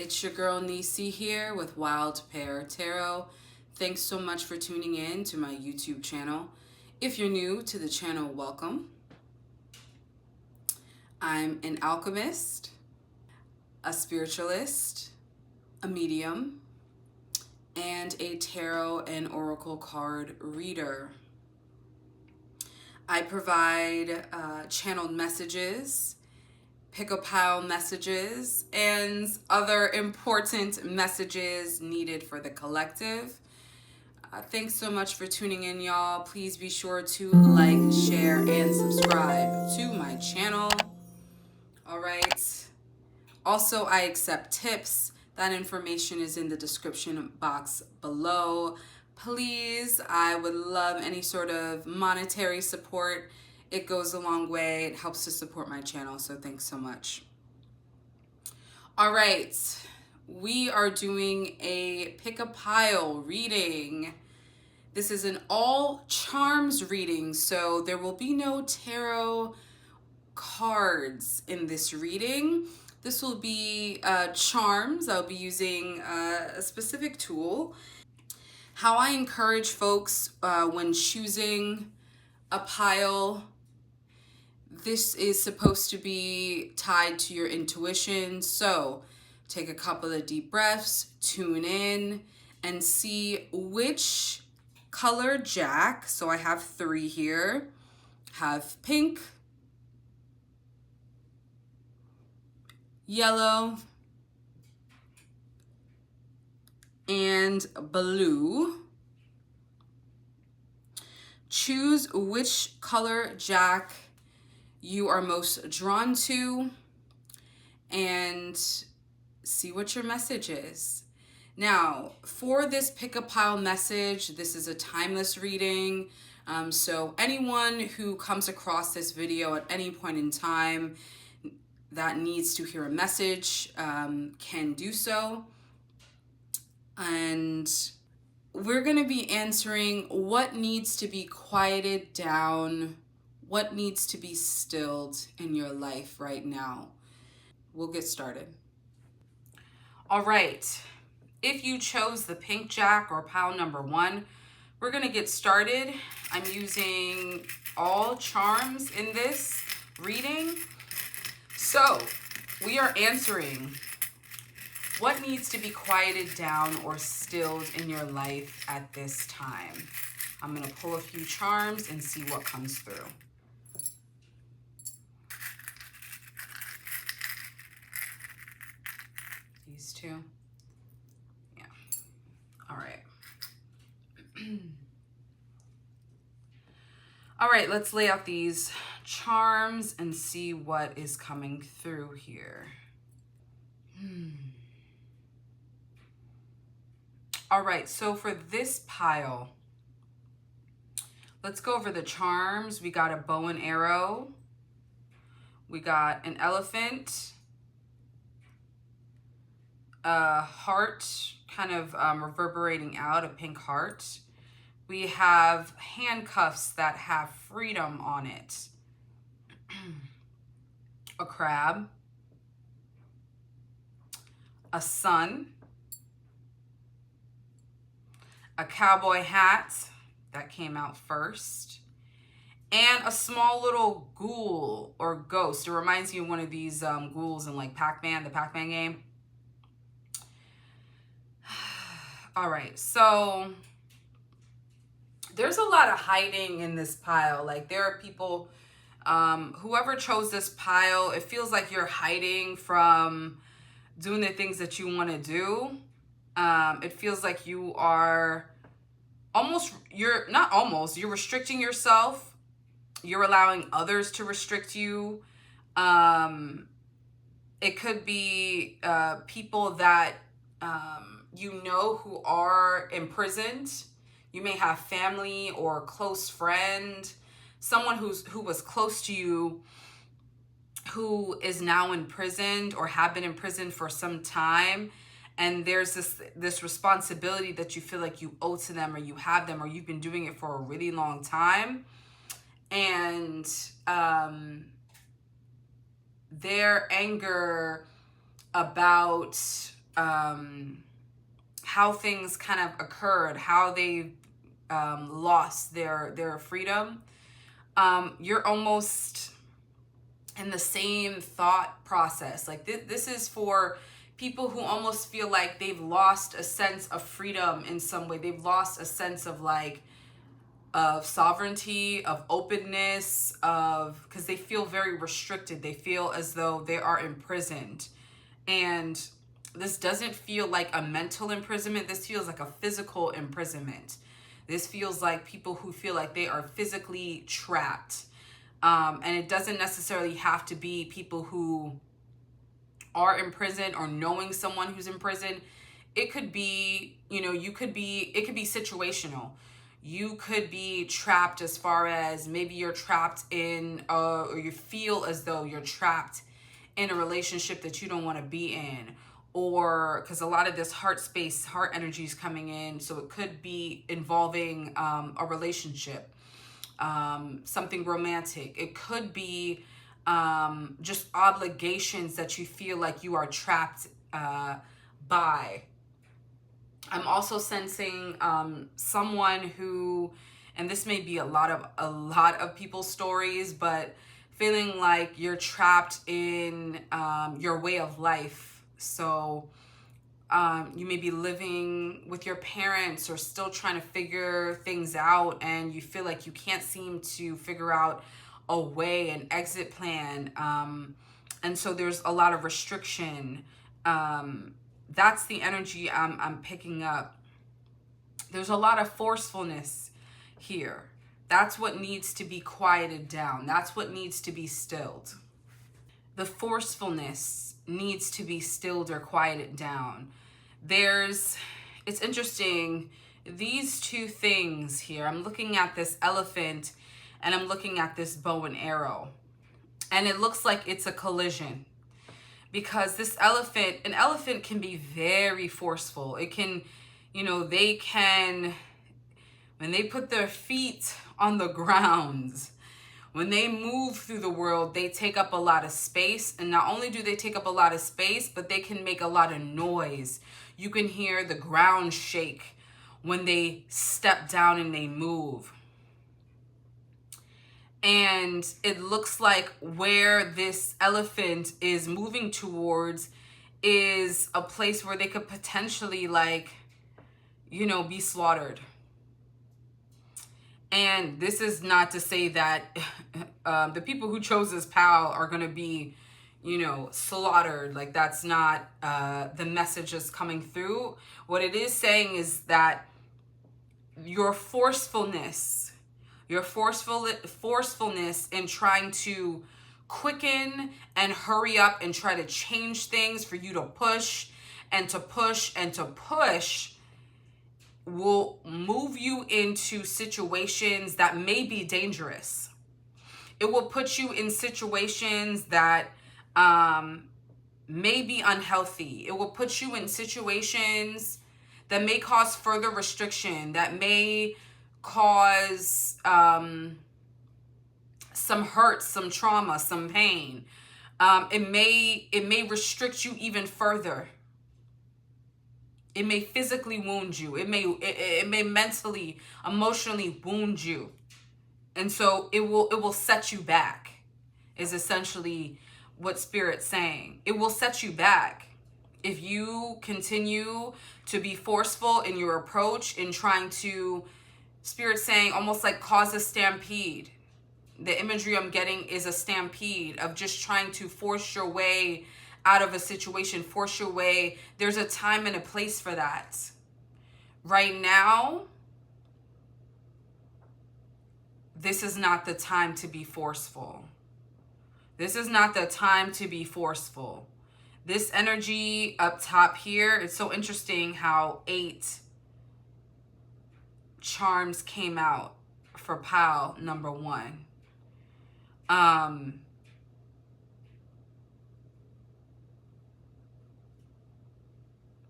It's your girl Nisi here with Wild Pear Tarot. Thanks so much for tuning in to my YouTube channel. If you're new to the channel, welcome. I'm an alchemist, a spiritualist, a medium, and a tarot and oracle card reader. I provide channeled messages, pick-a-pile messages, and other important messages needed for the collective. Thanks so much for tuning in, y'all. Please be sure to like, share, and subscribe to my channel. All right. Also, I accept tips. That information is in the description box below. Please, I would love any sort of monetary support. It goes a long way. It helps to support my channel, so thanks so much. All right, we are doing a pick-a-pile reading. This is an all charms reading, so there will be no tarot cards in this reading. This will be charms. I'll be using a specific tool. How I encourage folks when choosing a pile, this is supposed to be tied to your intuition. So take a couple of deep breaths, tune in, and see which color jack. So I have 3 here. Have pink, yellow, and blue. Choose which color jack you are most drawn to and see what your message is. Now, for this pick-a-pile message, this is a timeless reading. So anyone who comes across this video at any point in time that needs to hear a message can do so. And we're going to be answering what needs to be quieted down, what needs to be stilled in your life right now. We'll get started. All right. If you chose the pink jack or pile number 1, we're going to get started. I'm using all charms in this reading. So we are answering what needs to be quieted down or stilled in your life at this time. I'm going to pull a few charms and see what comes through. These 2. Yeah. All right. All right, let's lay out these charms and see what is coming through here. All right, so for this pile, let's go over the charms. We got a bow and arrow. We got an elephant, a heart kind of reverberating out, a pink heart. We have handcuffs that have freedom on it. A crab, a sun, a cowboy hat that came out first, and a small little ghoul or ghost. It reminds me of one of these ghouls in like Pac-Man, the Pac-Man game. All right, so there's a lot of hiding in this pile. Like there are people, whoever chose this pile, it feels like you're hiding from doing the things that you want to do. It feels like you are you're restricting yourself. You're allowing others to restrict you. It could be people that you know who are imprisoned. You may have family or a close friend, someone who was close to you who is now imprisoned or have been imprisoned for some time. And there's this responsibility that you feel like you owe to them, or you have them, or you've been doing it for a really long time. And their anger about how things kind of occurred, how they lost their freedom. You're almost in the same thought process. Like this is for people who almost feel like they've lost a sense of freedom in some way. They've lost a sense of like of sovereignty, of openness, because they feel very restricted. They feel as though they are imprisoned. And this doesn't feel like a mental imprisonment. This feels like a physical imprisonment. This feels like people who feel like they are physically trapped. And it doesn't necessarily have to be people who are in prison or knowing someone who's in prison. It could be, it could be situational. You could be trapped as far as maybe you're trapped in, or you feel as though you're trapped in a relationship that you don't want to be in. Or because a lot of this heart energy is coming in. So it could be involving a relationship, something romantic. It could be just obligations that you feel like you are trapped by. I'm also sensing someone who, and this may be a lot of people's stories, but feeling like you're trapped in your way of life. So you may be living with your parents or still trying to figure things out, and you feel like you can't seem to figure out a way, an exit plan. And so there's a lot of restriction. That's the energy I'm picking up. There's a lot of forcefulness here. That's what needs to be quieted down. That's what needs to be stilled. The forcefulness needs to be stilled or quieted down. It's interesting, these two things here. I'm looking at this elephant and I'm looking at this bow and arrow. And it looks like it's a collision. Because an elephant can be very forceful. It can, they can, when they put their feet on the ground, when they move through the world, they take up a lot of space. And not only do they take up a lot of space, but they can make a lot of noise. You can hear the ground shake when they step down and they move. And it looks like where this elephant is moving towards is a place where they could potentially be slaughtered. And this is not to say that the people who chose this pal are going to be, slaughtered. Like that's not the message that's coming through. What it is saying is that your forcefulness in trying to quicken and hurry up and try to change things for you to push and to push and to push will move you into situations that may be dangerous. It will put you in situations that may be unhealthy. It will put you in situations that may cause further restriction, that may cause some hurt, some trauma, some pain. It may restrict you even further. It may physically wound you. It may mentally, emotionally wound you. And so it will set you back, is essentially what Spirit's saying. It will set you back if you continue to be forceful in your approach in trying to, Spirit's saying, almost like cause a stampede. The imagery I'm getting is a stampede of just trying to force your way out of a situation, force your way. There's a time and a place for that. Right now, this is not the time to be forceful. This is not the time to be forceful. This energy up top here, it's so interesting how 8 charms came out for pile number 1.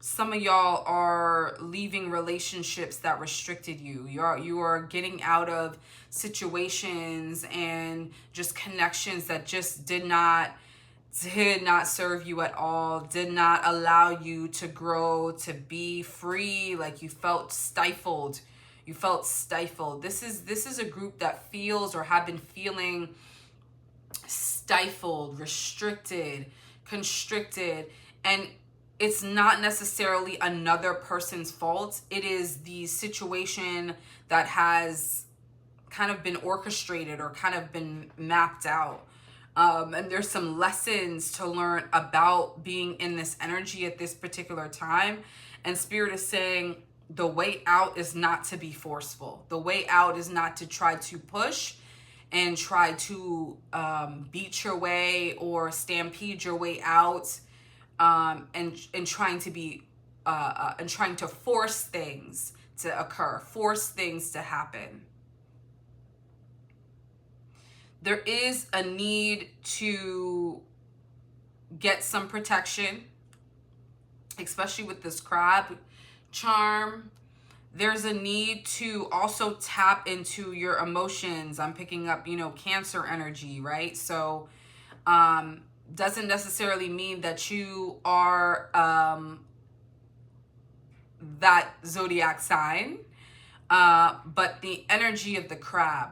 Some of y'all are leaving relationships that restricted you. You are getting out of situations and just connections that just did not did not serve you at all, did not allow you to grow, to be free. Like you felt stifled. You felt stifled. This is a group that feels or have been feeling stifled, restricted, constricted, and it's not necessarily another person's fault. It is the situation that has kind of been orchestrated or kind of been mapped out. And there's some lessons to learn about being in this energy at this particular time. And Spirit is saying the way out is not to be forceful. The way out is not to try to push and try to beat your way or stampede your way out, and trying to be and trying to force things to occur, force things to happen. There is a need to get some protection, especially with this crab charm. There's a need to also tap into your emotions. I'm picking up, Cancer energy, right? So, doesn't necessarily mean that you are that zodiac sign, but the energy of the crab.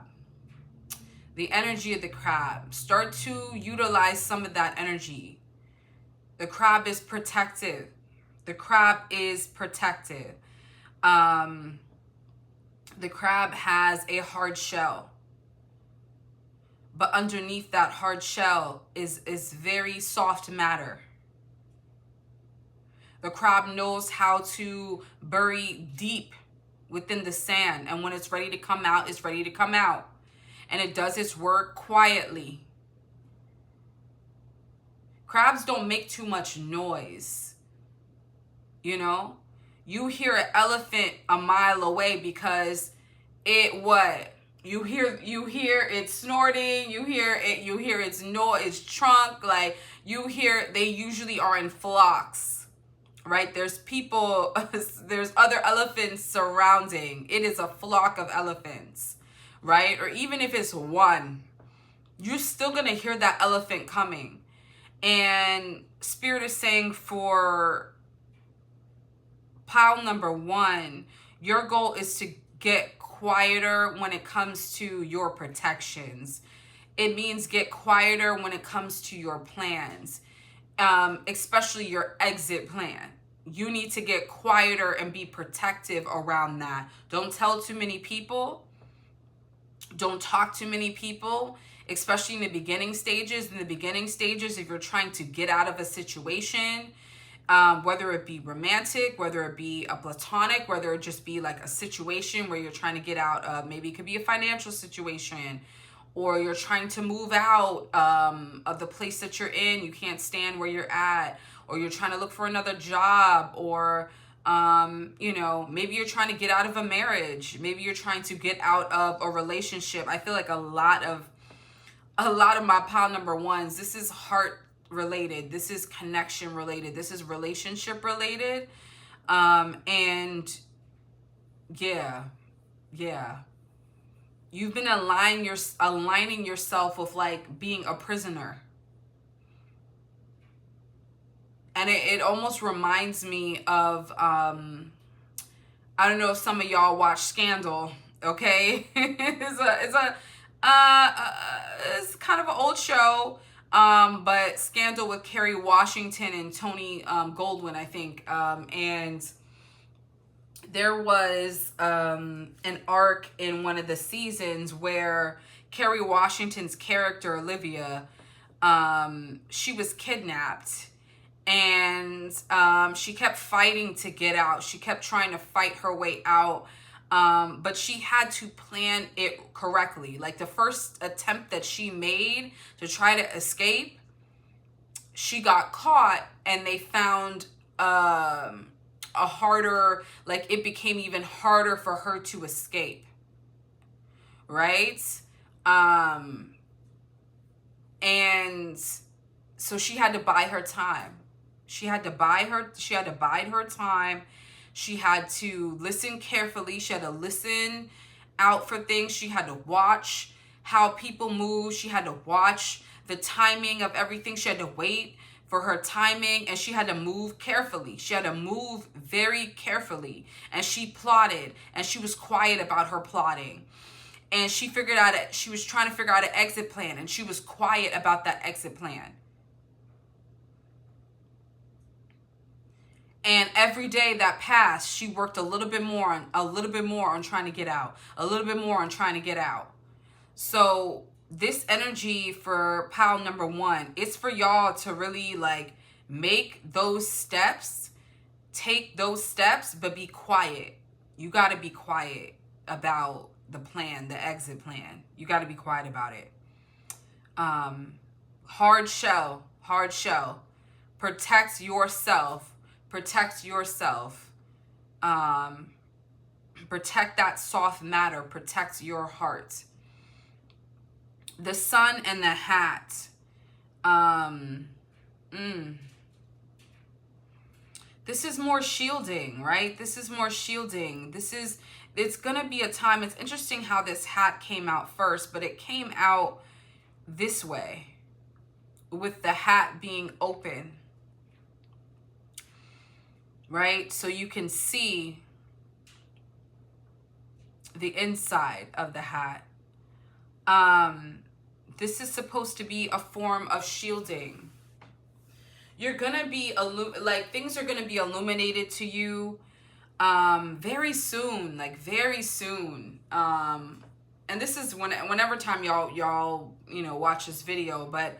The energy of the crab. Start to utilize some of that energy. The crab is protective. The crab is protective. The crab has a hard shell. But underneath that hard shell is very soft matter. The crab knows how to bury deep within the sand. And when it's ready to come out, it's ready to come out. And it does its work quietly. Crabs don't make too much noise. You hear an elephant a mile away because you hear it snorting, you hear its its trunk, like they usually are in flocks, right? There's people, there's other elephants surrounding. It is a flock of elephants, right? Or even if it's one, you're still going to hear that elephant coming. And Spirit is saying for pile number 1, your goal is to get quieter when it comes to your protections. It means get quieter when it comes to your plans, especially your exit plan. You need to get quieter and be protective around that. Don't tell too many people. Don't talk to many people, especially in the beginning stages. In the beginning stages, if you're trying to get out of a situation, whether it be romantic, whether it be a platonic, whether it just be like a situation where you're trying to get out of, maybe it could be a financial situation, or you're trying to move out of the place that you're in, you can't stand where you're at, or you're trying to look for another job, or maybe you're trying to get out of a marriage, maybe you're trying to get out of a relationship. I feel like a lot of my pile number 1s, this is heart related, this is connection related, this is relationship related, and yeah, you've been aligning yourself with like being a prisoner. And it almost reminds me of, I don't know if some of y'all watch Scandal, okay? It's kind of an old show, but Scandal with Kerry Washington and Tony Goldwyn, I think. And there was an arc in one of the seasons where Kerry Washington's character, Olivia, she was kidnapped. And she kept fighting to get out. She kept trying to fight her way out. But she had to plan it correctly. Like the first attempt that she made to try to escape, she got caught and they found a harder, like it became even harder for her to escape. Right? And so she had to buy her time. She had to bide her time. She had to listen carefully. She had to listen out for things. She had to watch how people move. She had to watch the timing of everything. She had to wait for her timing, and she had to move carefully. She had to move very carefully, and she plotted, and she was quiet about her plotting. And she was trying to figure out an exit plan, and she was quiet about that exit plan. And every day that passed, she worked a little bit more on trying to get out, a little bit more on trying to get out. So this energy for pile number 1, it's for y'all to really like make those steps, take those steps, but be quiet. You got to be quiet about the plan, the exit plan. You got to be quiet about it. Hard shell. Protect yourself. Protect that soft matter. Protect your heart. The sun and the hat. This is more shielding, right? This is more shielding. It's going to be a time. It's interesting how this hat came out first, but it came out this way with the hat being open, right? So you can see the inside of the hat. This is supposed to be a form of shielding. You're gonna be things are gonna be illuminated to you very soon, like very soon. And this is whenever time y'all watch this video, but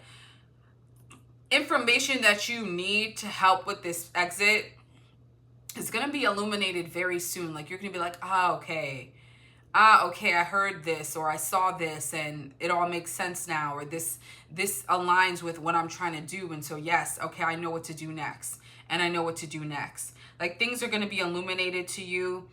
information that you need to help with this exit is gonna be illuminated very soon. Like you're gonna be like, okay, I heard this, or I saw this, and it all makes sense now, or this aligns with what I'm trying to do, and so yes, okay, I know what to do next, and I know what to do next. Like things are going to be illuminated to you,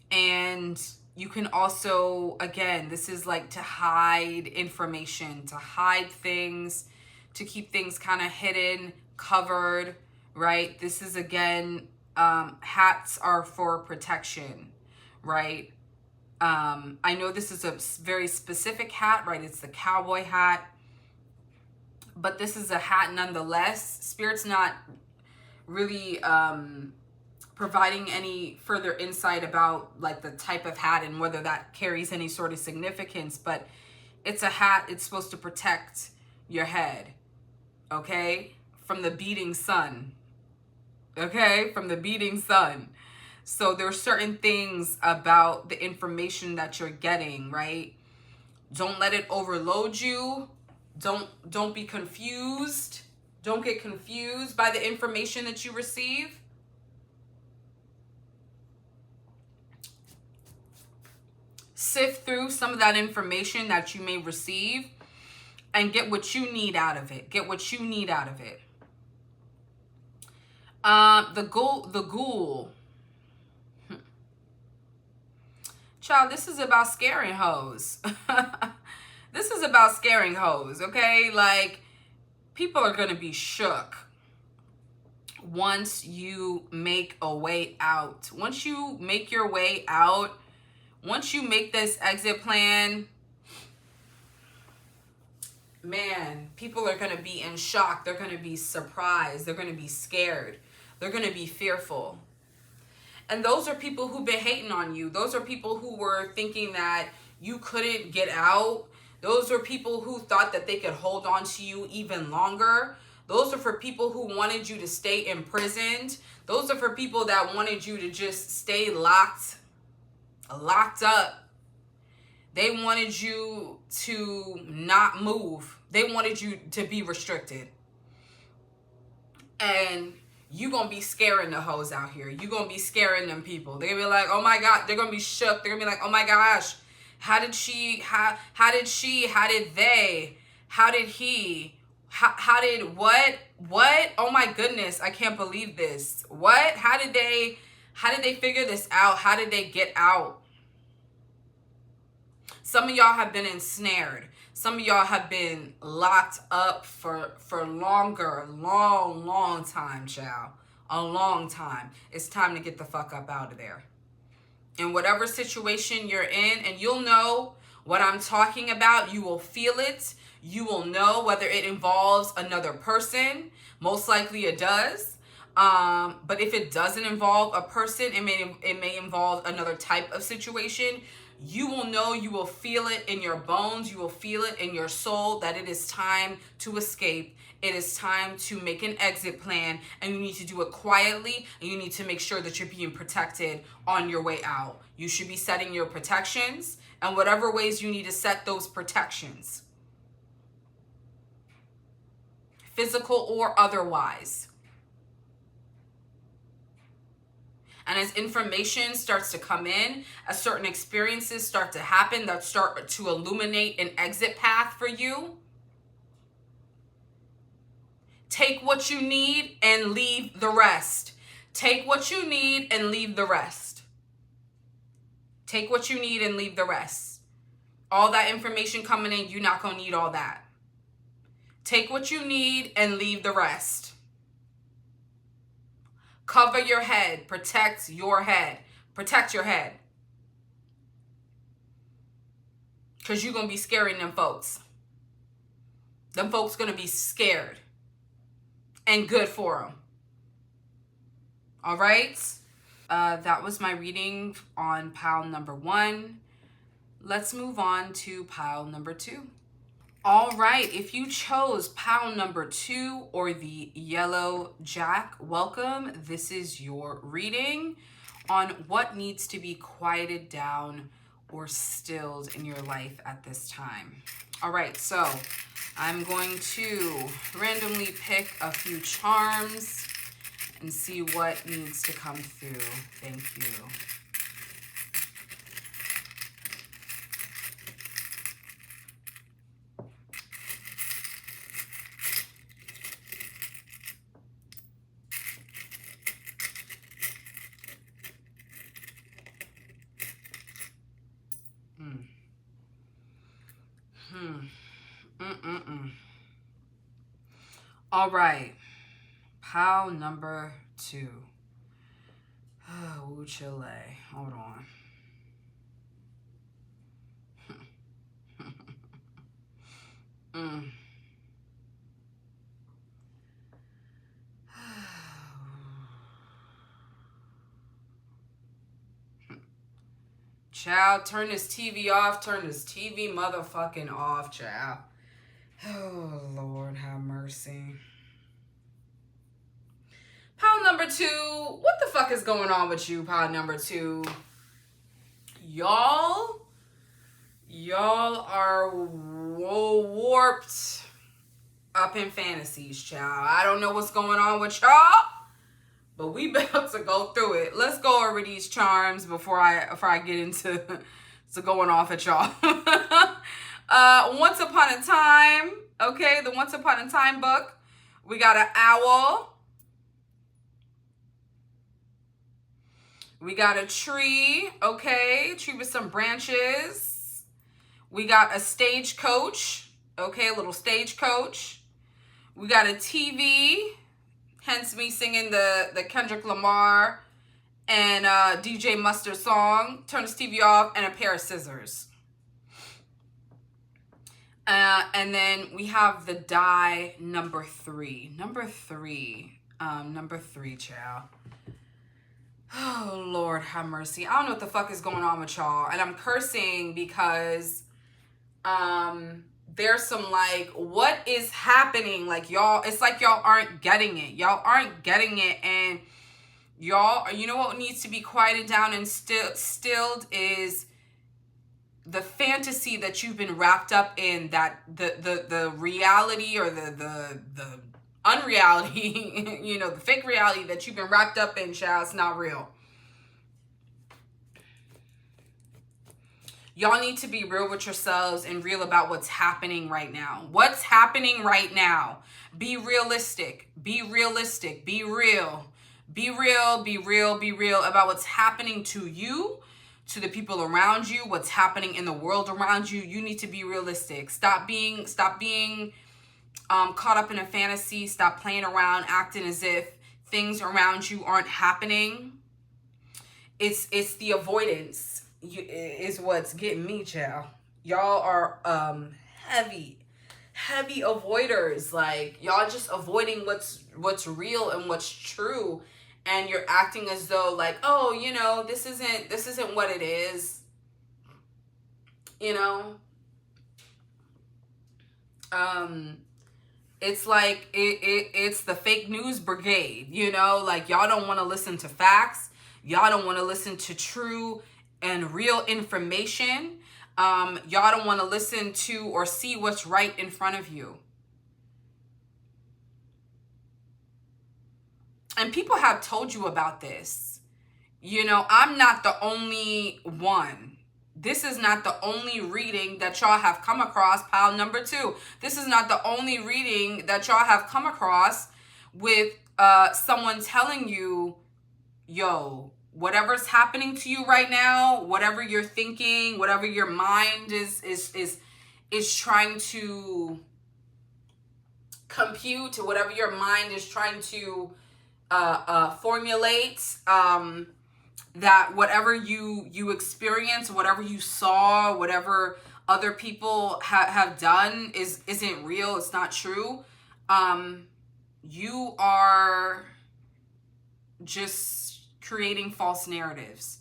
and you can also, again, this is like to hide information, to hide things, to keep things kind of hidden, covered, right? This is, again, hats are for protection, right? I know this is a very specific hat, right? It's the cowboy hat, but this is a hat nonetheless. Spirit's not really providing any further insight about like the type of hat and whether that carries any sort of significance, but it's a hat. It's supposed to protect your head, okay? From the beating sun, okay? From the beating sun. So there are certain things about the information that you're getting, right? Don't let it overload you. Don't be confused. Don't get confused by the information that you receive. Sift through some of that information that you may receive and get what you need out of it. Get what you need out of it. The ghoul. Child, this is about scaring hoes. This is about scaring hoes, okay? Like, people are going to be shook once you make a way out. Once you make your way out, once you make this exit plan, man, people are going to be in shock. They're going to be surprised. They're going to be scared. They're going to be fearful. And those are people who've been hating on you. Those are people who were thinking that you couldn't get out. Those are people who thought that they could hold on to you even longer. Those are for people who wanted you to stay imprisoned. Those are for people that wanted you to just stay locked up. They wanted you to not move. They wanted you to be restricted. And you gonna be scaring the hoes out here. You gonna be scaring them people. They're gonna be like, oh my God. They're gonna be shook. They're gonna be like, oh my gosh. How did they? How did he? How did what? Oh my goodness. I can't believe this. What? How did they figure this out? How did they get out? Some of y'all have been ensnared. Some of y'all have been locked up for longer, long time, child. A long time. It's time to get the fuck up out of there. In whatever situation you're in, and you'll know What I'm talking about, you will feel it. You will know whether it involves another person. Most likely it does. But if it doesn't involve a person, it may involve another type of situation. You will know, you will feel it in your bones, you will feel it in your soul that it is time to escape. It is time to make an exit plan, and you need to do it quietly, and you need to make sure that you're being protected on your way out. You should be setting your protections, and whatever ways you need to set those protections, physical or otherwise. And as information starts to come in, as certain experiences start to happen that start to illuminate an exit path for you, take what you need and leave the rest. Take what you need and leave the rest. Take what you need and leave the rest. All that information coming in, you're not going to need all that. Take what you need and leave the rest. Cover your head. Protect your head. Protect your head. Because you're going to be scaring them folks. Them folks going to be scared. And good for them. All right? That was my reading on pile number 1. Let's move on to pile number 2. All right, if you chose pile number 2 or the yellow jack, welcome. This is your reading on what needs to be quieted down or stilled in your life at this time. All right, so I'm going to randomly pick a few charms and see what needs to come through. Thank you. All right, pile number 2. Oh, Chile. Hold on. Child, turn this TV off. Turn this TV motherfucking off, child. Oh, Lord, have mercy. Pile number 2. What the fuck is going on with you, pile number 2? Y'all are warped up in fantasies, child. I don't know what's going on with y'all, but we about to go through it. Let's go over these charms before I get into to going off at y'all. Once Upon a Time, okay, the Once Upon a Time book. We got an owl. We got a tree, okay, tree with some branches. We got a stagecoach, okay, a little stagecoach. We got a TV, hence me singing the Kendrick Lamar and DJ Mustard song. Turn this TV off, and a pair of scissors. And then we have the die number 3. Number 3, child. Oh, Lord, have mercy. I don't know what the fuck is going on with y'all. And I'm cursing because there's some, like, what is happening? Like, y'all, it's like y'all aren't getting it. Y'all aren't getting it. And y'all, you know what needs to be quieted down and stilled is the fantasy that you've been wrapped up in, that the reality or the unreality, you know, the fake reality that you've been wrapped up in, child, it's not real. Y'all need to be real with yourselves and real about what's happening right now. What's happening right now? Be realistic. Be realistic. Be real. Be real. Be real. Be real about what's happening to you, to the people around you, what's happening in the world around you. You need to be realistic. Stop being caught up in a fantasy. Stop playing around, acting as if things around you aren't happening. It's the avoidance is what's getting me, child. Y'all are heavy avoiders. Like, y'all just avoiding what's real and what's true, and you're acting as though like, oh, you know, this isn't what it is, you know. It's like it's the fake news brigade, you know. Like, y'all don't want to listen to facts, y'all don't want to listen to true and real information. Y'all don't want to listen to or see what's right in front of you. And people have told you about this. You know, I'm not the only one. This is not the only reading that y'all have come across, pile number 2. This is not the only reading that y'all have come across with someone telling you, yo, whatever's happening to you right now, whatever you're thinking, whatever your mind is trying to compute, whatever your mind is trying to formulate, that whatever you experience, whatever you saw, whatever other people have done isn't real, it's not true. You are just creating false narratives.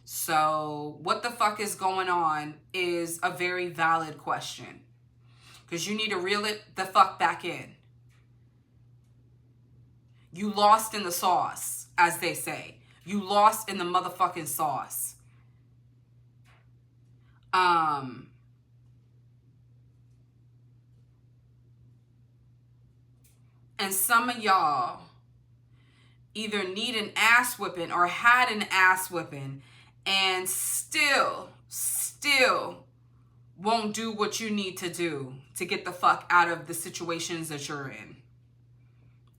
So what the fuck is going on is a very valid question, because you need to reel it the fuck back in. You lost in the sauce, as they say. You lost in the motherfucking sauce. And some of y'all either need an ass whipping or had an ass whipping and still won't do what you need to do to get the fuck out of the situations that you're in.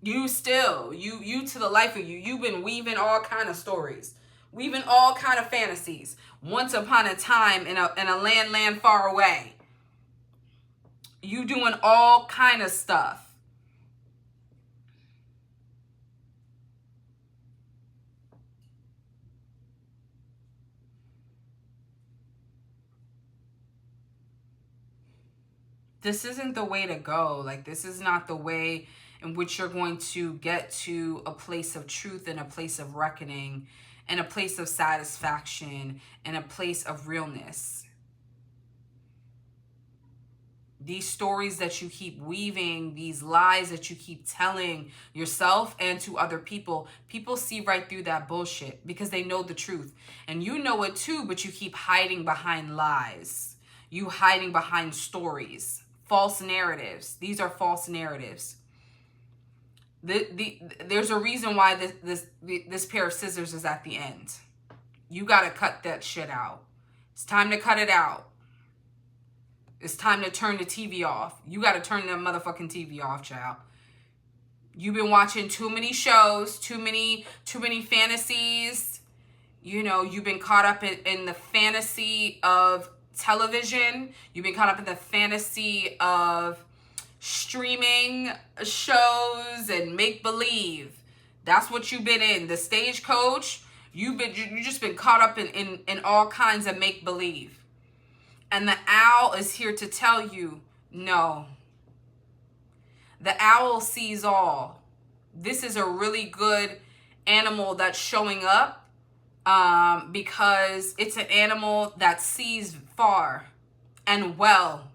You still, you to the life of you, you've been weaving all kind of stories, weaving all kind of fantasies. Once upon a time in a land far away. You doing all kind of stuff. This isn't the way to go. Like, this is not the way in which you're going to get to a place of truth and a place of reckoning and a place of satisfaction and a place of realness. These stories that you keep weaving, these lies that you keep telling yourself and to other people, people see right through that bullshit because they know the truth. And you know it too, but you keep hiding behind lies. You hiding behind stories, false narratives. These are false narratives. There's a reason why this pair of scissors is at the end. You got to cut that shit out. It's time to cut it out. It's time to turn the TV off. You got to turn that motherfucking TV off, child. You've been watching too many shows, too many fantasies. You know, you've been caught up in the fantasy of television. You've been caught up in the fantasy of streaming shows and make-believe. That's what you've been in. The stagecoach, you just been caught up in all kinds of make-believe. And the owl is here to tell you, no. The owl sees all. This is a really good animal that's showing up because it's an animal that sees far and well.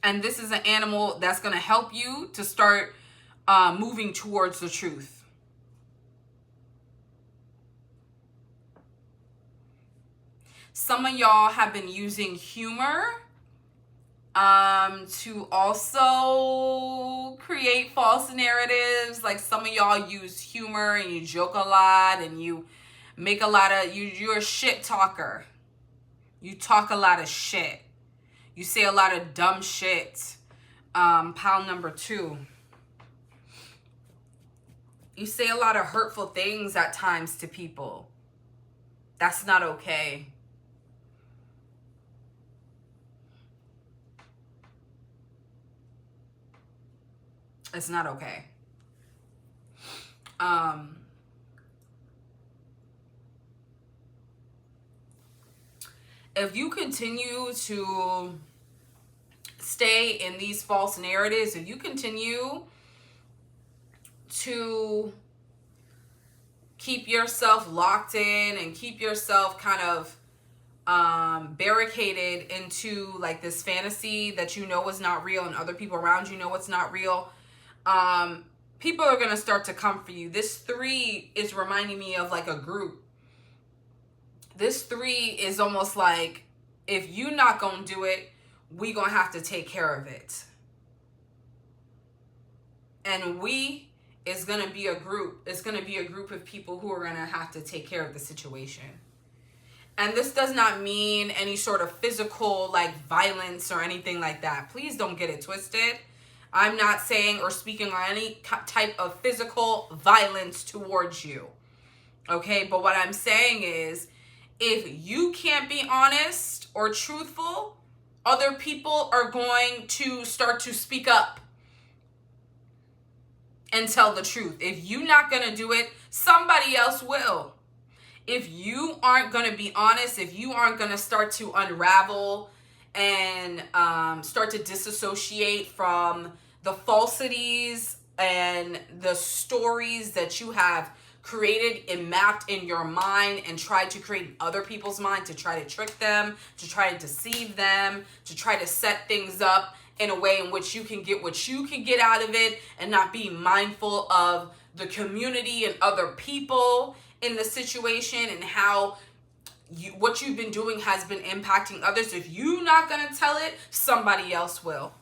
And this is an animal that's going to help you to start moving towards the truth. Some of y'all have been using humor to also create false narratives. Like, some of y'all use humor and you joke a lot and you make a lot of, you're a shit talker. You talk a lot of shit. You say a lot of dumb shit. Pile number 2. You say a lot of hurtful things at times to people. That's not okay. It's not okay. if you continue to stay in these false narratives, if you continue to keep yourself locked in and keep yourself kind of barricaded into like this fantasy that you know is not real and other people around you know it's not real, people are going to start to come for you. This 3 is reminding me of like a group. This 3 is almost like, if you not going to do it, we going to have to take care of it. And we is going to be a group. It's going to be a group of people who are going to have to take care of the situation. And this does not mean any sort of physical like violence or anything like that. Please don't get it twisted. I'm not saying or speaking on any type of physical violence towards you. Okay, but what I'm saying is, if you can't be honest or truthful, other people are going to start to speak up and tell the truth. If you're not going to do it, somebody else will. If you aren't going to be honest, if you aren't going to start to unravel and start to disassociate from the falsities and the stories that you have created and mapped in your mind and tried to create in other people's mind to try to trick them, to try to deceive them, to try to set things up in a way in which you can get what you can get out of it and not be mindful of the community and other people in the situation and how what you've been doing has been impacting others. If you're not going to tell it, somebody else will.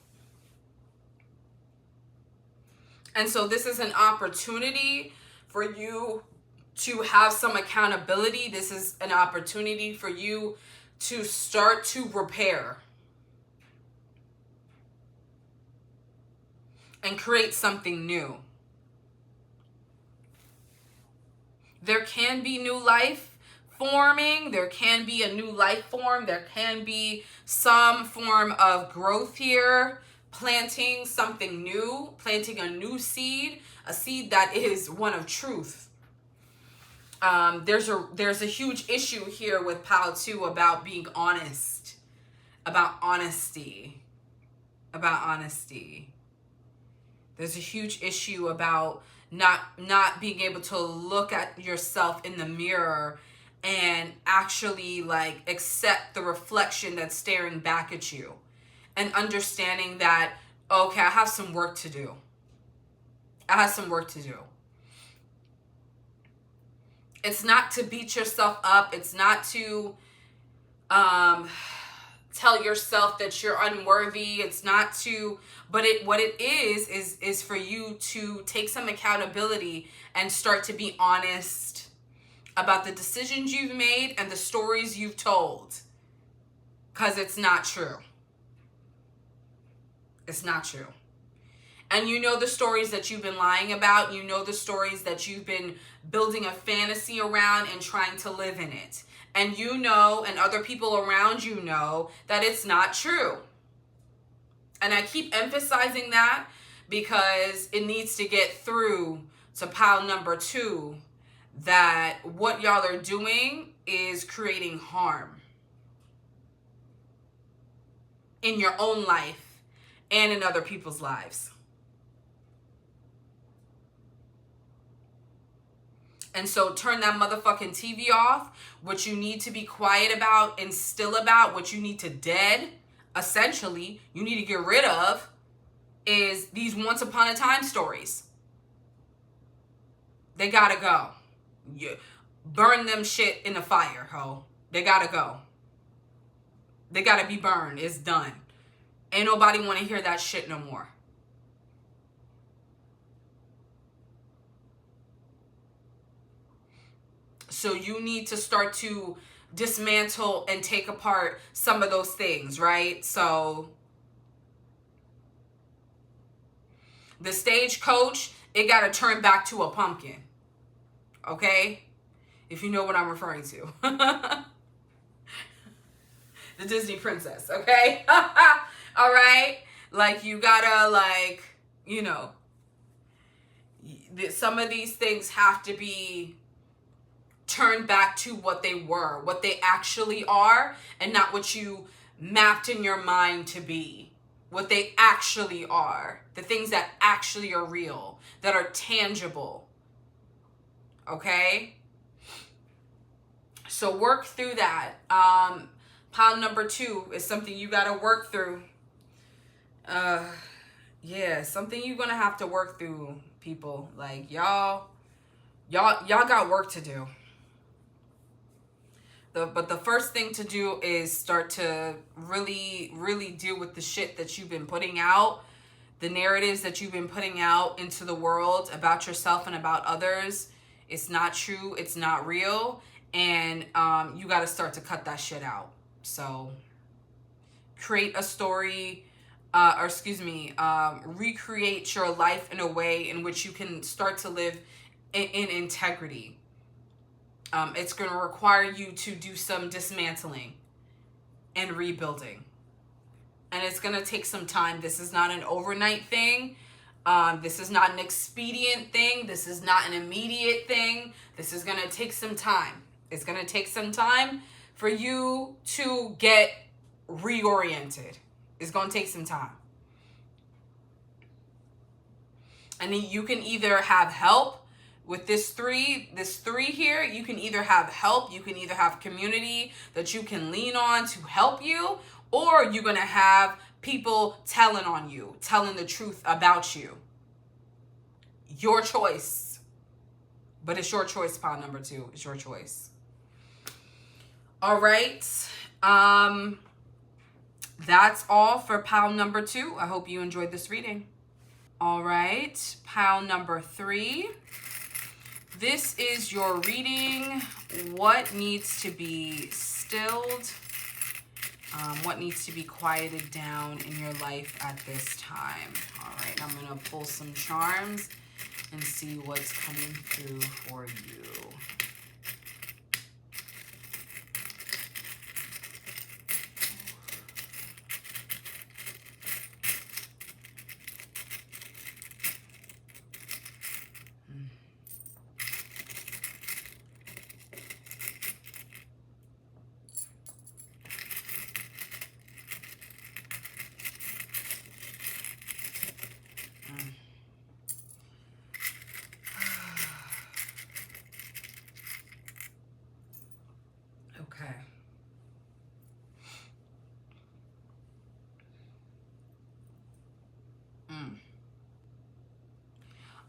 And so this is an opportunity for you to have some accountability. This is an opportunity for you to start to repair and create something new. There can be new life forming. There can be a new life form. There can be some form of growth here. Planting something new. Planting a new seed. A seed that is one of truth. There's a huge issue here with Pile 2 about being honest. About honesty. About honesty. There's a huge issue about not being able to look at yourself in the mirror and actually like accept the reflection that's staring back at you and understanding that, okay, I have some work to do. I have some work to do. It's not to beat yourself up. It's not to tell yourself that you're unworthy. It's not to, but what it is for you to take some accountability and start to be honest about the decisions you've made and the stories you've told. Because it's not true. It's not true. And you know the stories that you've been lying about. You know the stories that you've been building a fantasy around and trying to live in it. And you know, and other people around you know, that it's not true. And I keep emphasizing that because it needs to get through to pile number 2 that what y'all are doing is creating harm in your own life and in other people's lives. And so turn that motherfucking TV off. What you need to be quiet about and still about, what you need to dead, essentially, you need to get rid of, is these once upon a time stories. They gotta go. You burn them shit in the fire, ho. They gotta go. They gotta be burned. It's done. Ain't nobody want to hear that shit no more. So you need to start to dismantle and take apart some of those things, right? So the stagecoach, it got to turn back to a pumpkin. Okay? If you know what I'm referring to. The Disney princess, okay? All right? Like, you gotta, like, you know, some of these things have to be turn back to what they were, what they actually are, and not what you mapped in your mind to be. What they actually are. The things that actually are real, that are tangible. Okay? So work through that. Pile number 2 is something you got to work through. Yeah, something you're going to have to work through, people. Like, y'all got work to do. But the first thing to do is start to really, really deal with the shit that you've been putting out, the narratives that you've been putting out into the world about yourself and about others. It's not true. It's not real. And you got to start to cut that shit out. So create a story, recreate your life in a way in which you can start to live in integrity. It's going to require you to do some dismantling and rebuilding. And it's going to take some time. This is not an overnight thing. This is not an expedient thing. This is not an immediate thing. This is going to take some time. It's going to take some time for you to get reoriented. It's going to take some time. And you can either have help with this three here. You can either have help, you can either have community that you can lean on to help you, or you're going to have people telling on you, telling the truth about you. Your choice. But it's your choice, pile number 2. It's your choice. All right. That's all for pile number 2. I hope you enjoyed this reading. All right. Pile number 3. This is your reading. What needs to be stilled? What needs to be quieted down in your life at this time? All right, I'm going to pull some charms and see what's coming through for you.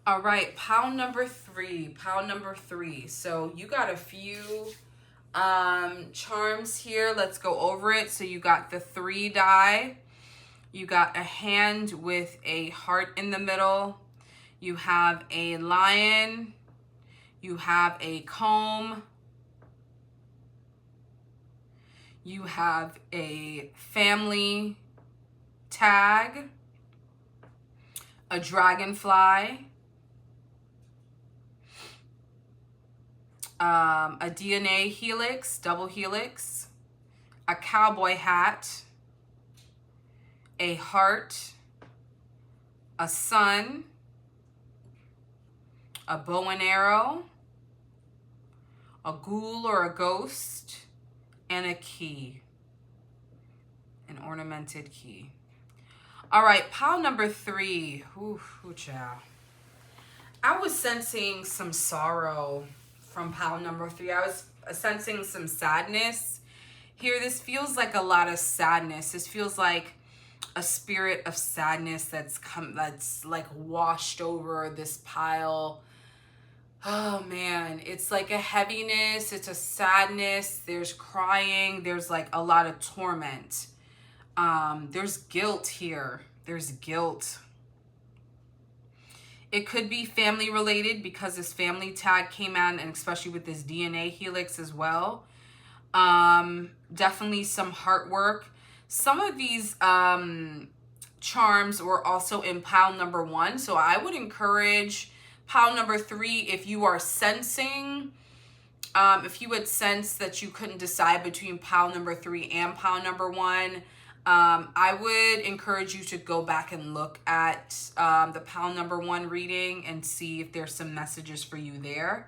All right, pile number 3. So you got a few charms here. Let's go over it. So you got the 3 die. You got a hand with a heart in the middle. You have a lion. You have a comb. You have a family tag. A dragonfly. A DNA helix, double helix, a cowboy hat, a heart, a sun, a bow and arrow, a ghoul or a ghost, and a key, an ornamented key. All right, pile number 3. Ooh, child. I was sensing some sorrow from pile number 3. I was sensing some sadness here. This feels like a lot of sadness. This feels like a spirit of sadness that's like washed over this pile. Oh man, it's like a heaviness, it's a sadness, there's crying, there's like a lot of torment. There's guilt here. There's guilt. It could be family related because this family tag came out, and especially with this DNA helix as well. Definitely some heart work. Some of these charms were also in pile number 1. So I would encourage pile number 3 if you are sensing, if you would sense that you couldn't decide between pile number 3 and pile number 1. I would encourage you to go back and look at the pile number 1 reading and see if there's some messages for you there.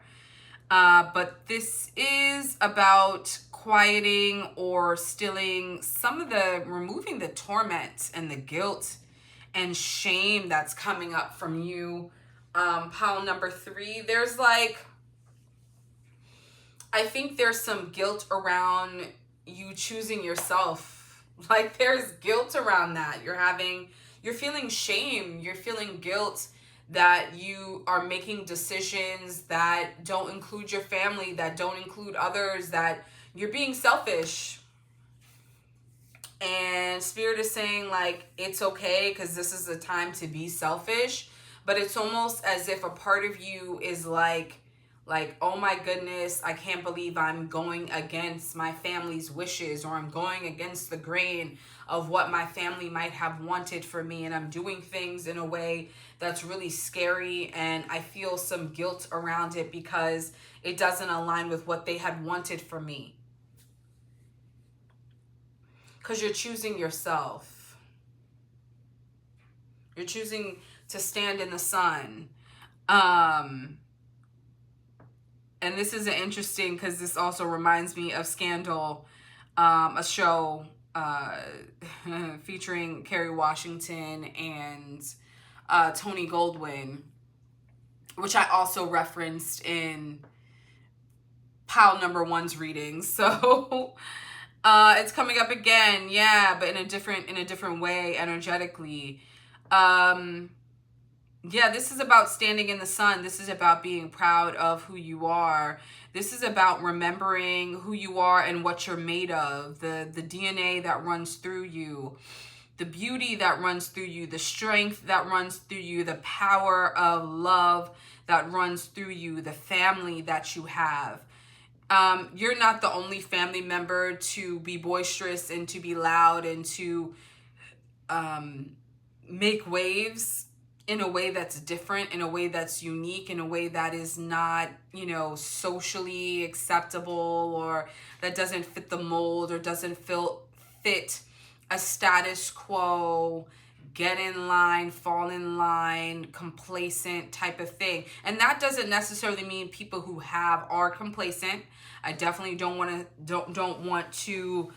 But this is about quieting or stilling removing the torment and the guilt and shame that's coming up from you. Pile number 3, I think there's some guilt around you choosing yourself. Like there's guilt around that. You're feeling shame, you're feeling guilt that you are making decisions that don't include your family, that don't include others, that you're being selfish. And Spirit is saying like, it's okay because this is the time to be selfish. But it's almost as if a part of you is like, oh my goodness, I can't believe I'm going against my family's wishes, or I'm going against the grain of what my family might have wanted for me, and I'm doing things in a way that's really scary, and I feel some guilt around it because it doesn't align with what they had wanted for me. Because you're choosing yourself. You're choosing to stand in the sun. And this is interesting because this also reminds me of Scandal, a show featuring Kerry Washington and Tony Goldwyn, which I also referenced in pile number 1's reading. So it's coming up again, yeah, but in a different way energetically. Yeah, this is about standing in the sun. This is about being proud of who you are. This is about remembering who you are and what you're made of. The DNA that runs through you. The beauty that runs through you. The strength that runs through you. The power of love that runs through you. The family that you have. You're not the only family member to be boisterous and to be loud and to make waves in a way that's different, in a way that's unique, in a way that is not, socially acceptable, or that doesn't fit the mold, or doesn't fit a status quo, get in line, fall in line, complacent type of thing. And that doesn't necessarily mean people who are complacent. I definitely don't want to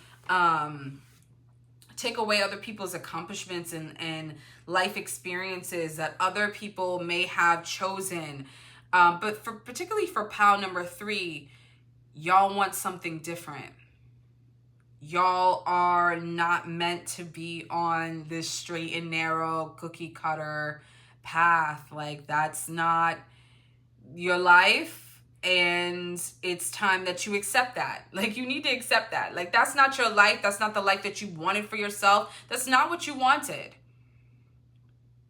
take away other people's accomplishments and life experiences that other people may have chosen. But particularly for pile number 3, y'all want something different. Y'all are not meant to be on this straight and narrow cookie cutter path. Like, that's not your life. And it's time that you accept that. Like, you need to accept that. Like, that's not your life. That's not the life that you wanted for yourself. That's not what you wanted.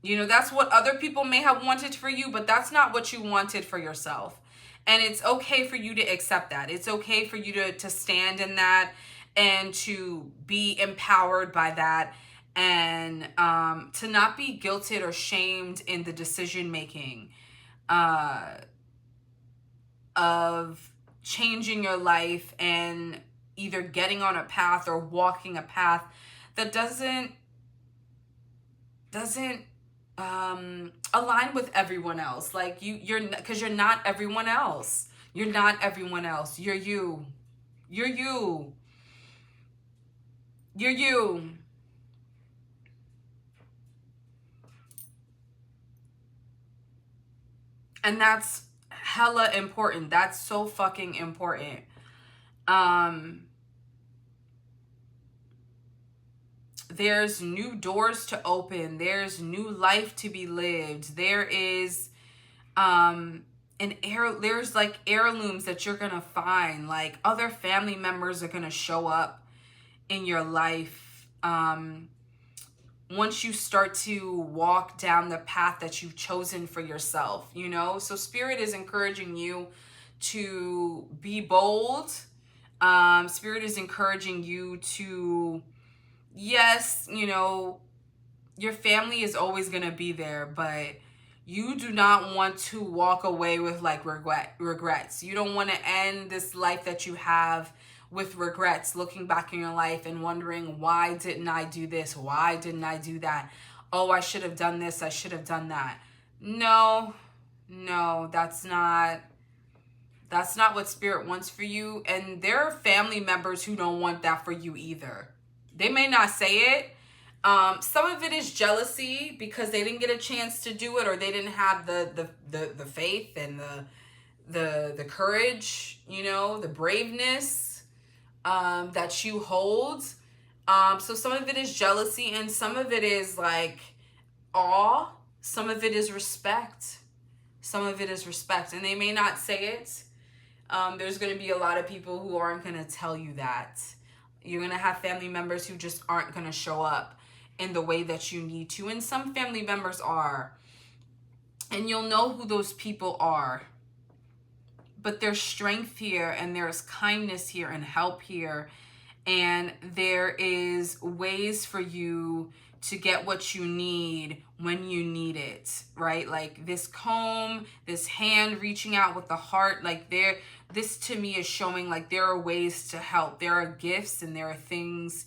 That's what other people may have wanted for you, but that's not what you wanted for yourself. And it's okay for you to accept that. It's okay for you to stand in that and to be empowered by that, and to not be guilted or shamed in the decision making of changing your life and either getting on a path or walking a path that doesn't align with everyone else. Like because you're not everyone else. You're not everyone else. You're you. You're you. You're you. And that's hella important. That's so fucking important. There's new doors to open. There's new life to be lived. There is there's like heirlooms that you're gonna find. Like, other family members are gonna show up in your life once you start to walk down the path that you've chosen for yourself, So Spirit is encouraging you to be bold. Spirit is encouraging you to, yes, your family is always going to be there, but you do not want to walk away with like regrets. You don't want to end this life that you have with regrets, looking back in your life and wondering, why didn't I do this? Why didn't I do that? Oh, I should have done this. I should have done that. No, that's not That's not what Spirit wants for you. And there are family members who don't want that for you either. They may not say it. Some of it is jealousy because they didn't get a chance to do it, or they didn't have the faith and the courage, you know, the braveness that you hold. So some of it is jealousy, and some of it is like awe. Some of it is respect. Some of it is respect, and they may not say it. There's going to be a lot of people who aren't going to tell you that. You're going to have family members who just aren't going to show up in the way that you need to. And some family members are. And you'll know who those people are. But there's strength here, and there's kindness here, and help here. And there is ways for you to get what you need when you need it, right? Like this comb, this hand reaching out with the heart, like this to me is showing like there are ways to help. There are gifts and there are things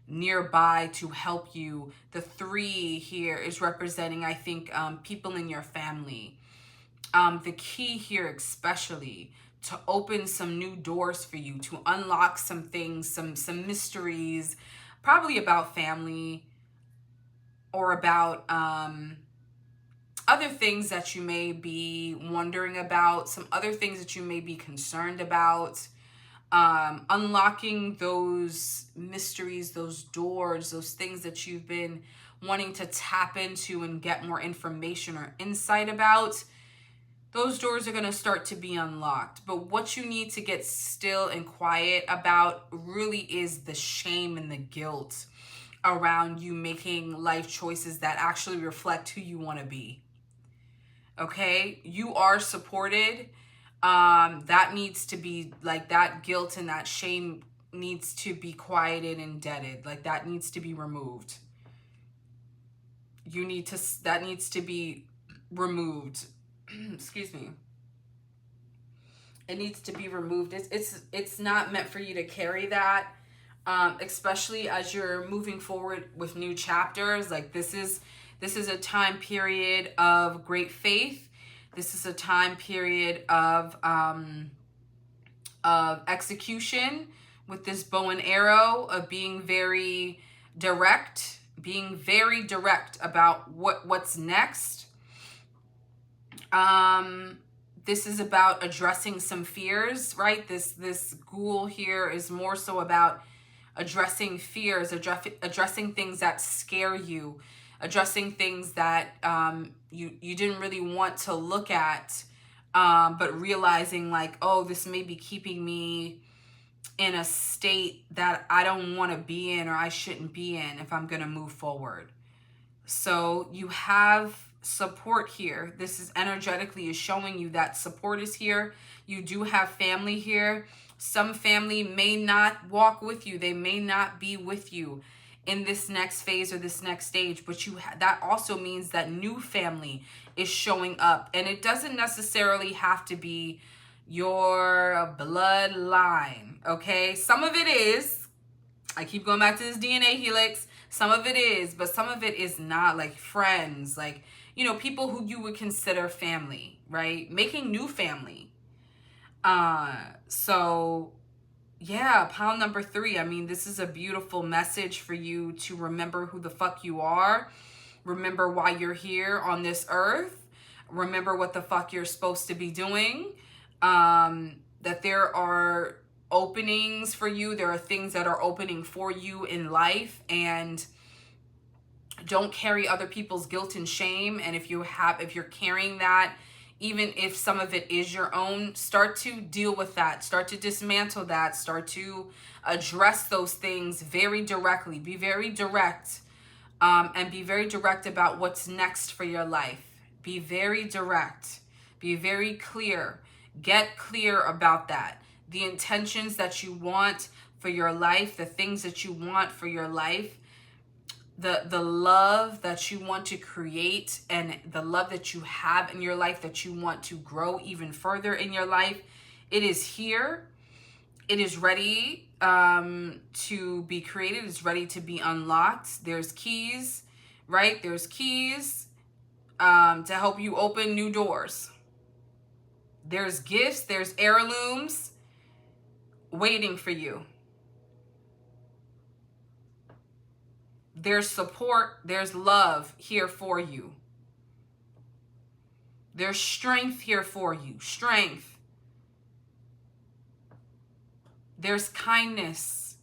nearby to help you. The 3 here is representing, I think, people in your family. The key here especially to open some new doors for you, to unlock some things, some mysteries, probably about family, or about other things that you may be wondering about, some other things that you may be concerned about. Unlocking those mysteries, those doors, those things that you've been wanting to tap into and get more information or insight about. Those doors are going to start to be unlocked. But what you need to get still and quiet about really is the shame and the guilt around you making life choices that actually reflect who you want to be. Okay? You are supported. That needs to be, like, that guilt and that shame needs to be quieted and deaded. Like, that needs to be removed. That needs to be removed. Excuse me. It needs to be removed. It's not meant for you to carry that, especially as you're moving forward with new chapters. Like this is a time period of great faith. This is a time period of execution with this bow and arrow, of being very direct about what's next. This is about addressing some fears, right? This ghoul here is more so about addressing fears, addressing things that scare you, addressing things that you didn't really want to look at, but realizing like, oh, this may be keeping me in a state that I don't want to be in, or I shouldn't be in if I'm going to move forward. So you have support here. This is energetically is showing you that support is here. You do have family here. Some family may not walk with you. They may not be with you in this next phase or this next stage, but that also means that new family is showing up, and it doesn't necessarily have to be your bloodline. Okay, some of it is. I keep going back to this DNA helix. Some of it is, but some of it is not, like friends, like, you know, people who you would consider family, right? Making new family. So yeah, pile number 3. I mean, this is a beautiful message for you to remember who the fuck you are. Remember why you're here on this earth. Remember what the fuck you're supposed to be doing. That there are openings for you. There are things that are opening for you in life, and don't carry other people's guilt and shame. And if you're carrying that, even if some of it is your own, start to deal with that, start to dismantle that, start to address those things very directly. Be very direct, and be very direct about what's next for your life. Be very direct, be very clear, get clear about that. The intentions that you want for your life, the things that you want for your life, the love that you want to create, and the love that you have in your life that you want to grow even further in your life, it is here. It is ready to be created. It's ready to be unlocked. There's keys, right? There's keys to help you open new doors. There's gifts, there's heirlooms waiting for you. There's support, there's love here for you. There's strength here for you. Strength. There's kindness.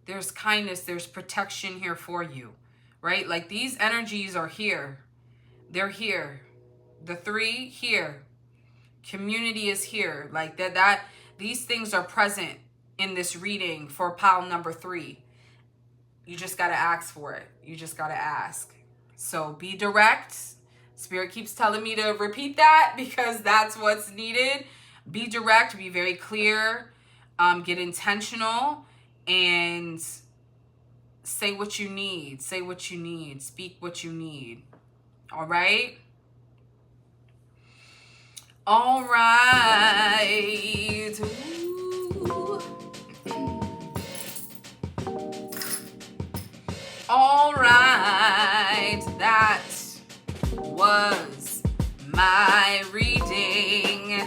There's kindness. There's protection here for you. Right? Like these energies are here. They're here. The 3 here. Community is here. Like that these things are present in this reading for pile number 3. You just got to ask for it. You just got to ask. So be direct. Spirit keeps telling me to repeat that because that's what's needed. Be direct, be very clear, get intentional, and say what you need. Say what you need. Speak what you need. All right? All right. Ooh. All right. That was my reading.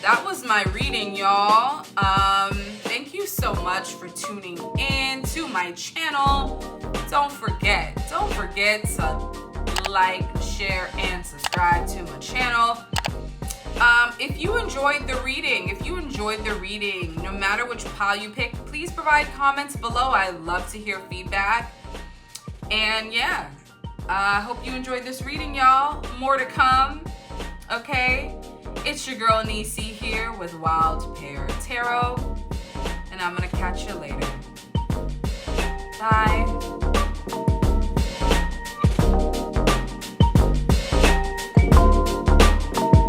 That was my reading, y'all. Thank you so much for tuning in to my channel. Don't forget to like, share, and subscribe to my channel. If you enjoyed the reading, no matter which pile you pick, please provide comments below. I love to hear feedback. And yeah, I hope you enjoyed this reading, y'all. More to come, okay? It's your girl Nisi here with Wild Pear Tarot, and I'm gonna catch you later. Bye.